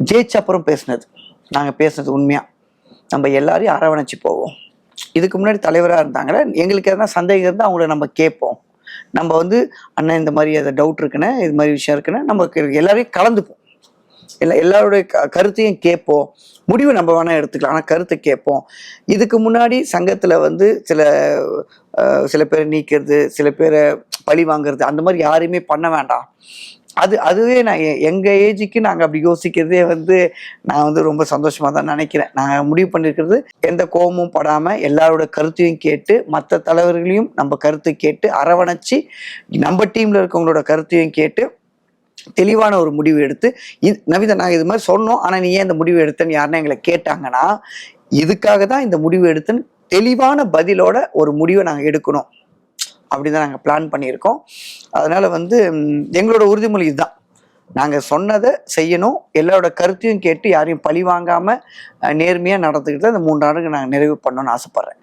ஜெயிச்ச அப்புறம் பேசுனது, நாங்கள் பேசுனது உண்மையாக நம்ம எல்லாரையும் அரவணைச்சு போவோம். இதுக்கு முன்னாடி தலைவராக இருந்தாங்களே, எங்களுக்கு எதனா சந்தேகம் இருந்தால் அவங்கள நம்ம கேட்போம். நம்ம வந்து அண்ணன் இந்த மாதிரி அதை டவுட் இருக்குன்னு, இது மாதிரி விஷயம் இருக்குன்னு நம்ம எல்லாரையும் கலந்துப்போம். எல்லாருடைய கருத்தையும் கேட்போம். முடிவு நம்ம வேணா எடுத்துக்கலாம், ஆனால் கருத்தை கேட்போம். இதுக்கு முன்னாடி சங்கத்தில் வந்து சில பேரை நீக்கிறது, சில பேரை பழி வாங்குறது, அந்த மாதிரி யாரையுமே பண்ண வேண்டாம். அதுவே நான் எங்கள் ஏஜுக்கு நாங்கள் அப்படி யோசிக்கிறதே வந்து நான் வந்து ரொம்ப சந்தோஷமாக தான் நினைக்கிறேன். நாங்கள் முடிவு பண்ணியிருக்கிறது எந்த கோபமும் படாமல் எல்லாரோட கருத்தையும் கேட்டு, மற்ற தலைவர்களையும் நம்ம கருத்தை கேட்டு அரவணைச்சி, நம்ம டீமில் இருக்கவங்களோட கருத்தையும் கேட்டு தெளிவான ஒரு முடிவு எடுத்து, நவிதா நாங்கள் இது மாதிரி சொன்னோம், ஆனால் நீ ஏன் இந்த முடிவு எடுத்தேன்னு யாருன்னா எங்களை கேட்டாங்கன்னா, இதுக்காக தான் இந்த முடிவு எடுத்துன்னு தெளிவான பதிலோட ஒரு முடிவை நாங்கள் எடுக்கணும் அப்படிதான் நாங்கள் பிளான் பண்ணியிருக்கோம். அதனால வந்து எங்களோட உறுதிமொழி இதுதான். நாங்கள் சொன்னதை செய்யணும், எல்லாரோட கருத்தையும் கேட்டு யாரையும் பழி வாங்காமல் நேர்மையாக நடந்துக்கிட்டு இந்த 3 ஆண்டுக்கு நாங்கள் நிறைவு பண்ணணும்னு ஆசைப்பட்றேன்.